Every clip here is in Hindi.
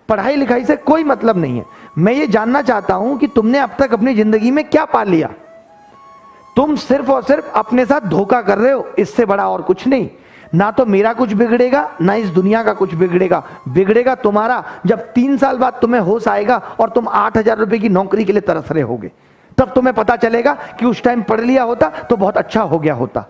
पढ़ाई लिखाई से कोई मतलब नहीं है। मैं ये जानना चाहता हूं कि तुमने अब तक अपनी जिंदगी में क्या पा लिया। तुम सिर्फ और सिर्फ अपने साथ धोखा कर रहे हो, इससे बड़ा और कुछ नहीं। ना तो मेरा कुछ बिगड़ेगा, ना इस दुनिया का कुछ बिगड़ेगा। बिगड़ेगा तुम्हारा जब 3 साल बाद तुम्हें होश आएगा और तुम 8,000 रुपए की नौकरी के लिए तरस रहे होगे। तब तुम्हें पता चलेगा कि उस टाइम पढ़ लिया होता तो बहुत अच्छा हो गया होता।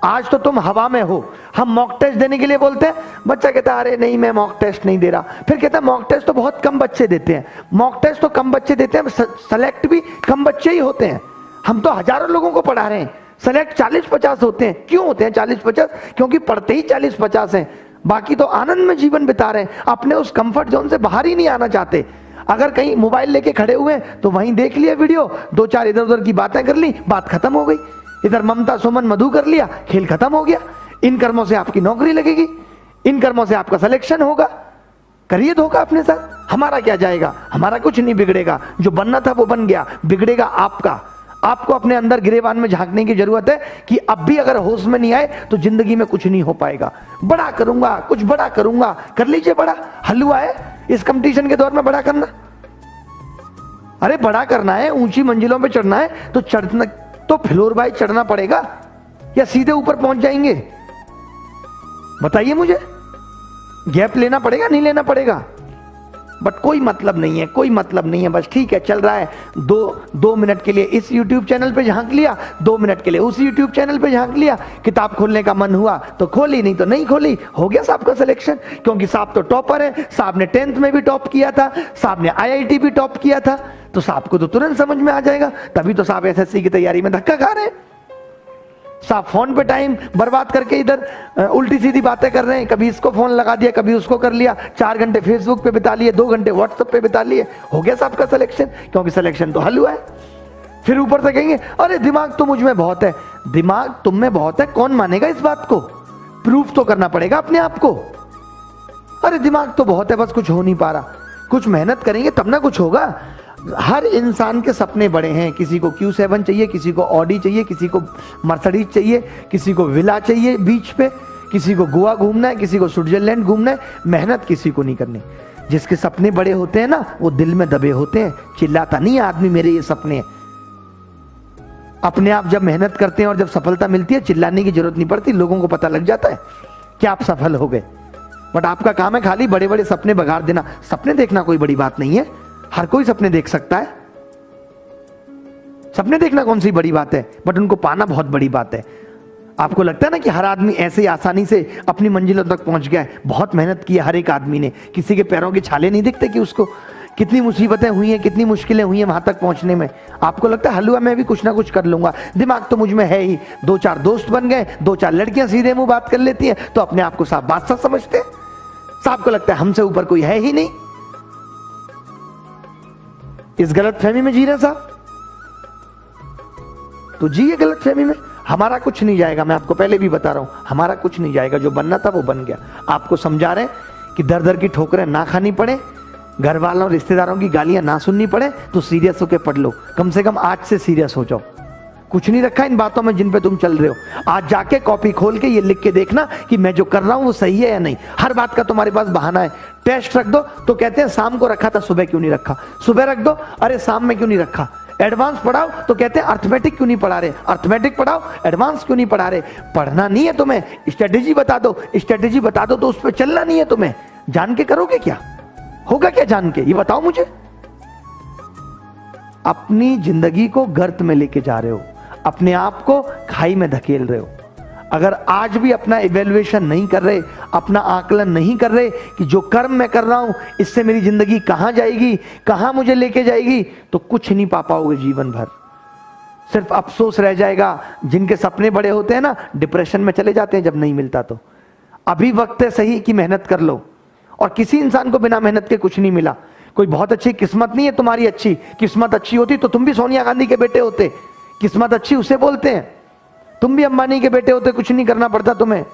आज तो तुम हवा में हो। हम मॉक टेस्ट देने के लिए बोलते हैं, बच्चा कहता है अरे नहीं मैं मॉक टेस्ट नहीं दे रहा। फिर कहता है मॉक टेस्ट तो बहुत कम बच्चे देते हैं। मॉक टेस्ट तो कम बच्चे देते हैं, सेलेक्ट भी कम बच्चे ही होते हैं। हम तो हजारों लोगों को पढ़ा रहे हैं, सेलेक्ट 40-50 होते हैं। क्यों होते हैं 40-50? क्योंकि पढ़ते ही 40-50 हैं, बाकी तो आनंद में जीवन बिता रहे हैं, अपने उस कंफर्ट जोन से बाहर ही नहीं आना चाहते। अगर कहीं मोबाइल लेके खड़े हुए हैं तो वहीं देख लिया वीडियो, 2-4 इधर उधर की बातें कर ली, बात खत्म हो गई। इधर ममता सुमन मधु कर लिया, खेल खत्म हो गया। इन कर्मों से आपकी नौकरी लगेगी, इन कर्मों से आपका सिलेक्शन होगा। करिए धोखा अपने साथ, हमारा क्या जाएगा, हमारा कुछ नहीं बिगड़ेगा। जो बनना था वो बन गया, बिगड़ेगा आपका। आपको अपने अंदर गिरेबान में झांकने की जरूरत है कि अब भी अगर होश में नहीं आए तो जिंदगी में कुछ नहीं हो पाएगा। बड़ा करूंगा, कुछ बड़ा करूंगा, कर लीजिए बड़ा। हलवा है इस कंपटीशन के दौर में बड़ा करना। अरे बड़ा करना है, ऊंची मंजिलों पे चढ़ना है तो चढ़ना तो फ्लोर बाय चढ़ना पड़ेगा या सीधे ऊपर पहुंच जाएंगे? बताइए मुझे, गैप लेना पड़ेगा नहीं लेना पड़ेगा? बट कोई मतलब नहीं है, कोई मतलब नहीं है। बस ठीक है चल रहा है, 2 मिनट के लिए इस YouTube चैनल पे झांक लिया, 2 मिनट के लिए उस YouTube चैनल पे झांक लिया। किताब खोलने का मन हुआ तो खोली, नहीं तो नहीं खोली। हो गया साहब का सिलेक्शन, क्योंकि साहब तो टॉपर है। साहब ने 10th में भी टॉप किया था, साहब ने IIT भी टॉप किया था, तो साहब को तो तुरंत समझ में आ जाएगा। तभी तो साहब SSC की तैयारी में धक्का खा रहे हैं। साहब फोन पे टाइम बर्बाद करके इधर उल्टी सीधी बातें कर रहे हैं। कभी इसको फोन लगा दिया, कभी उसको कर लिया, 4 घंटे फेसबुक पे बिता लिए, 2 घंटे व्हाट्सएप पे बिता लिए। हो गया साहब का सिलेक्शन, क्योंकि सिलेक्शन तो हल हुआ है। फिर ऊपर से कहेंगे अरे दिमाग तो मुझ में बहुत है। दिमाग तुम में बहुत है, कौन मानेगा इस बात को? प्रूफ तो करना पड़ेगा अपने आप को। अरे दिमाग तो बहुत है, बस कुछ हो नहीं पा रहा। कुछ मेहनत करेंगे तब ना कुछ होगा। हर इंसान के सपने बड़े हैं। किसी को Q7 चाहिए, किसी को ऑडी चाहिए, किसी को मर्सिडीज चाहिए, किसी को विला चाहिए बीच पे, किसी को गोवा घूमना है, किसी को स्विट्जरलैंड घूमना है। मेहनत किसी को नहीं करनी। जिसके सपने बड़े होते हैं ना, वो दिल में दबे होते हैं। चिल्लाता नहीं है आदमी मेरे ये सपने हैं। अपने आप जब मेहनत करते हैं और जब सफलता मिलती है, चिल्लाने की जरूरत नहीं पड़ती, लोगों को पता लग जाता है कि आप सफल हो गए। बट आपका काम है खाली बड़े बड़े सपने बगाड़ देना। सपने देखना कोई बड़ी बात नहीं है, हर कोई सपने देख सकता है। सपने देखना कौन सी बड़ी बात है, बट उनको पाना बहुत बड़ी बात है। आपको लगता है ना कि हर आदमी ऐसे ही आसानी से अपनी मंजिलों तक पहुंच गया है? बहुत मेहनत की है हर एक आदमी ने। किसी के पैरों के छाले नहीं दिखते कि उसको कितनी मुसीबतें हुई हैं, कितनी मुश्किलें हुई हैं वहां तक पहुंचने में। आपको लगता है हलवा में भी कुछ ना कुछ कर लूंगा, दिमाग तो मुझ में है ही। 2-4 दोस्त बन गए, 2-4 लड़कियां सीधे मुंह बात कर लेती हैं तो अपने आप को साहब बादशाह समझते हैं। साहब को लगता है हमसे ऊपर कोई है ही नहीं। इस गलत फहमी में जी रहे साहब, तो जिए गलत फहमी में। हमारा कुछ नहीं जाएगा, मैं आपको पहले भी बता रहा हूं, हमारा कुछ नहीं जाएगा। जो बनना था वो बन गया। आपको समझा रहे हैं कि दर दर की ठोकरें ना खानी पड़े, घर वालों रिश्तेदारों की गालियां ना सुननी पड़े, तो सीरियस होकर पढ़ लो। कम से कम आज से सीरियस हो जाओ। कुछ नहीं रखा इन बातों में जिन पे तुम चल रहे हो। आज जाके कॉपी खोल के ये लिख के देखना कि मैं जो कर रहा हूं वो सही है या नहीं। हर बात का तुम्हारे पास बहाना है। टेस्ट रख दो तो कहते हैं शाम को रखा था, सुबह क्यों नहीं रखा? सुबह रख दो, अरे शाम में क्यों नहीं रखा? एडवांस पढ़ाओ तो कहते हैं अर्थमेटिक क्यों नहीं पढ़ा रहे? अर्थमेटिक पढ़ाओ, एडवांस क्यों नहीं पढ़ा रहे? पढ़ना नहीं है तुम्हें, स्ट्रेटेजी बता दो। स्ट्रेटेजी बता दो तो उस पर चलना नहीं है तुम्हें। जान के करोगे क्या? होगा क्या जान के? ये बताओ मुझे। अपनी जिंदगी को गर्त में लेके जा रहे हो, अपने आप को खाई में धकेल रहे हो। अगर आज भी अपना इवैल्यूएशन नहीं कर रहे, अपना आकलन नहीं कर रहे कि जो कर्म मैं कर रहा हूं इससे मेरी जिंदगी कहां जाएगी, कहां मुझे लेके जाएगी, तो कुछ नहीं पा पाओगे जीवन भर। सिर्फ अफसोस रह जाएगा। जिनके सपने बड़े होते हैं ना, डिप्रेशन में चले जाते हैं जब नहीं मिलता तो। अभी वक्त है सही कि मेहनत कर लो। और किसी इंसान को बिना मेहनत के कुछ नहीं मिला। कोई बहुत अच्छी किस्मत नहीं है तुम्हारी, अच्छी किस्मत अच्छी होती तो तुम भी सोनिया गांधी के बेटे होते। किस्मत अच्छी उसे बोलते हैं। तुम भी अंबानी के बेटे होते, कुछ नहीं करना पड़ता तुम्हें।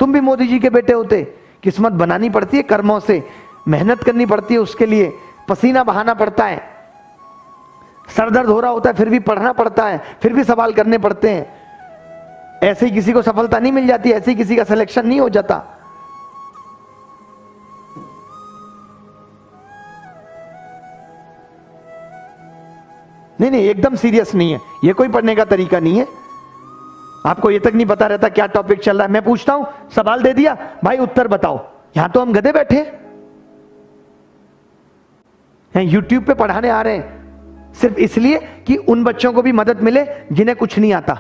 तुम भी मोदी जी के बेटे होते। किस्मत बनानी पड़ती है कर्मों से, मेहनत करनी पड़ती है उसके लिए, पसीना बहाना पड़ता है, सर दर्द हो रहा होता है फिर भी पढ़ना पड़ता है, फिर भी सवाल करने पड़ते हैं। ऐसे ही किसी को सफलता नहीं मिल जाती, ऐसे ही किसी का सिलेक्शन नहीं हो जाता। नहीं नहीं, एकदम सीरियस नहीं है, ये कोई पढ़ने का तरीका नहीं है। आपको ये तक नहीं पता रहता क्या टॉपिक चल रहा है। मैं पूछता हूं, सवाल दे दिया, भाई उत्तर बताओ। यहां तो हम गधे बैठे हैं, यूट्यूब पे पढ़ाने आ रहे हैं सिर्फ इसलिए कि उन बच्चों को भी मदद मिले जिन्हें कुछ नहीं आता।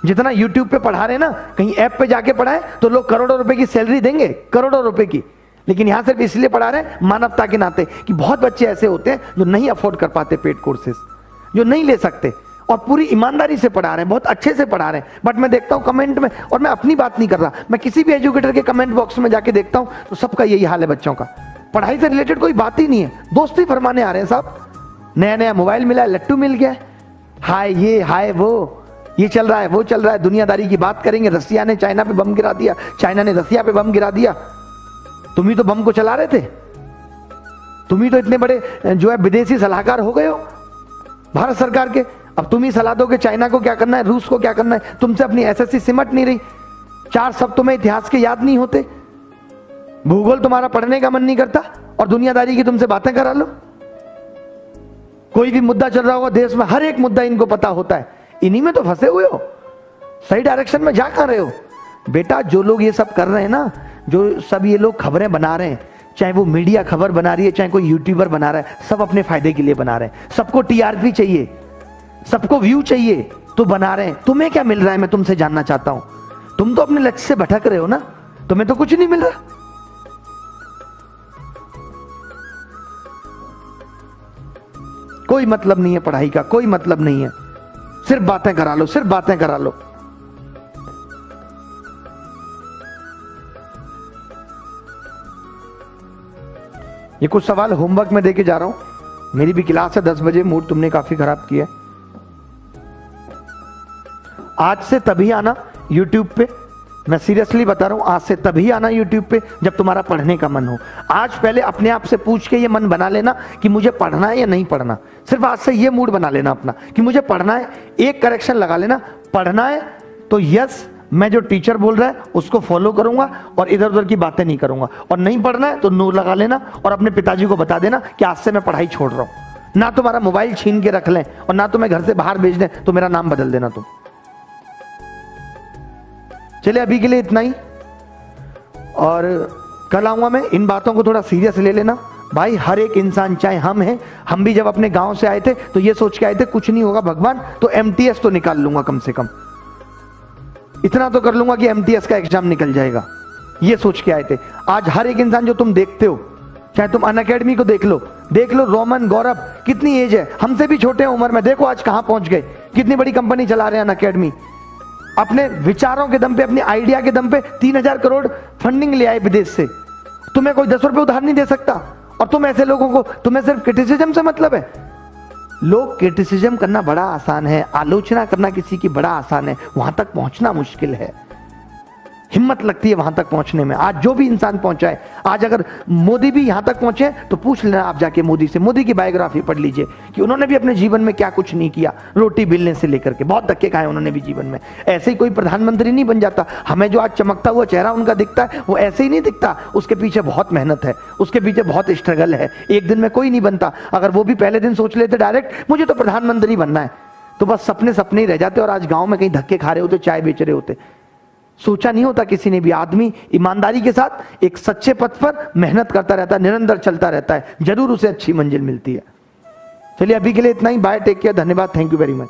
जितना यूट्यूब पे पढ़ा रहे हैं ना, कहीं ऐप पे जाके पढ़ाएं तो लोग करोड़ों रुपए की सैलरी देंगे, करोड़ों रुपए की। लेकिन यहां सिर्फ इसलिए पढ़ा रहे हैं मानवता के नाते कि बहुत बच्चे ऐसे होते हैं जो नहीं अफोर्ड कर पाते पेड कोर्सेज, जो नहीं ले सकते, और पूरी ईमानदारी से पढ़ा रहे हैं, बहुत अच्छे से पढ़ा रहे हैं। बट मैं देखता हूं कमेंट में, और मैं अपनी बात नहीं कर रहा, मैं किसी भी एजुकेटर के कमेंट बॉक्स में जाके देखता हूं तो सबका यही हाल है, बच्चों का पढ़ाई से रिलेटेड कोई बात ही नहीं है, दोस्ती फरमाने आ रहे हैं साहब। नया नया मोबाइल मिला है, लट्टू मिल गया, हाय ये हाय वो, ये चल रहा है वो चल रहा है, दुनियादारी की बात करेंगे। रसिया ने चाइना पे बम गिरा दिया, चाइना ने रसिया पे बम गिरा दिया, तुम ही तो बम को चला रहे थे, तुम ही तो इतने बड़े जो है विदेशी सलाहकार हो गए हो भारत सरकार के। अब तुम ही सलाह दो कि चाइना को क्या करना है, रूस को क्या करना है। तुमसे अपनी एसएससी सिमट नहीं रही, 4 शब्द तुम्हें इतिहास के याद नहीं होते, भूगोल तुम्हारा पढ़ने का मन नहीं करता, और दुनियादारी की तुमसे बातें करा लो। कोई भी मुद्दा चल रहा होगा देश में, हर एक मुद्दा इनको पता होता है, इन्हीं में तो फंसे हुए हो, सही डायरेक्शन में जा कर रहे हो। बेटा जो लोग ये सब कर रहे हैं ना, जो सब ये लोग खबरें बना रहे हैं, चाहे वो मीडिया खबर बना रही है, चाहे कोई यूट्यूबर बना रहा है, सब अपने फायदे के लिए बना रहे हैं। सबको टीआरपी चाहिए, सबको व्यू चाहिए, तो बना रहे हैं। तुम्हें क्या मिल रहा है मैं तुमसे जानना चाहता हूं। तुम तो अपने लक्ष्य से भटक रहे हो ना, तुम्हें तो कुछ नहीं मिल रहा। कोई मतलब नहीं है पढ़ाई का, कोई मतलब नहीं है, सिर्फ बातें करा लो, सिर्फ बातें करा लो। ये कुछ सवाल होमवर्क में देके जा रहा हूं, मेरी भी क्लास है 10 बजे, मूड तुमने काफी खराब किया। आज से तभी आना यूट्यूब पे, मैं सीरियसली बता रहा हूं, आज से तभी आना यूट्यूब पे जब तुम्हारा पढ़ने का मन हो। आज पहले अपने आप से पूछ के ये मन बना लेना कि मुझे पढ़ना है या नहीं पढ़ना। सिर्फ आज से ये मूड बना लेना अपना कि मुझे पढ़ना है। एक करेक्शन लगा लेना, पढ़ना है तो यस, मैं जो टीचर बोल रहा है उसको फॉलो करूंगा और इधर उधर की बातें नहीं करूंगा, और नहीं पढ़ना है तो नो लगा लेना और अपने पिताजी को बता देना कि आज से मैं पढ़ाई छोड़ रहा हूं। ना तुम्हारा मोबाइल छीन के रख लें और ना तुम्हें घर से बाहर भेज दें तो मेरा नाम बदल देना तुम। चलिए अभी के लिए इतना ही, और कल आऊंगा मैं। इन बातों को थोड़ा सीरियस ले लेना भाई। हर एक इंसान, चाहे हम हैं, हम भी जब अपने गांव से आए थे तो ये सोच के आए थे कुछ नहीं होगा भगवान, तो एमटीएस तो निकाल लूंगा, कम से कम इतना तो कर लूंगा कि एमटीएस का एग्जाम निकल जाएगा, ये सोच के आए थे। आज हर एक इंसान जो तुम देखते हो, चाहे तुम अनअकैडमी को देख लो, रोमन, गौरव, कितनी एज है, हमसे भी छोटे हैं उम्र में, देखो आज कहां पहुंच गए, कितनी बड़ी कंपनी चला रहे हैं अनअकैडमी। अपने विचारों के दम पे, अपने आइडिया के दम पे 3000 करोड़ फंडिंग ले आए विदेश से। तुम्हें कोई 10 रुपए उधार नहीं दे सकता, और तुम ऐसे लोगों को, तुम्हें सिर्फ क्रिटिसिज्म से मतलब है। लोग क्रिटिसिज्म करना बड़ा आसान है, आलोचना करना किसी की बड़ा आसान है, वहां तक पहुंचना मुश्किल है। हिम्मत लगती है वहां तक पहुंचने में। आज जो भी इंसान पहुंचा है, आज अगर मोदी भी यहां तक पहुंचे तो पूछ लेना आप जाके मोदी से, मोदी की बायोग्राफी पढ़ लीजिए कि उन्होंने भी अपने जीवन में क्या कुछ नहीं किया, रोटी बेलने से लेकर के बहुत धक्के खाए उन्होंने भी जीवन में। ऐसे ही कोई प्रधानमंत्री नहीं बन जाता। हमें जो आज चमकता हुआ चेहरा उनका दिखता है वो ऐसे ही नहीं दिखता, उसके पीछे बहुत मेहनत है, उसके पीछे बहुत स्ट्रगल है। एक दिन में कोई नहीं बनता। अगर वो भी पहले दिन सोच लेते डायरेक्ट मुझे तो प्रधानमंत्री बनना है, तो बस सपने सपने ही रह जाते और आज गांव में कहीं धक्के खा रहे होते, चाय बेच रहे होते। सोचा नहीं होता किसी ने भी। आदमी ईमानदारी के साथ एक सच्चे पथ पर मेहनत करता रहता है, निरंतर चलता रहता है, जरूर उसे अच्छी मंजिल मिलती है। चलिए अभी के लिए इतना ही, बाय, टेक केयर, धन्यवाद, थैंक यू वेरी मच।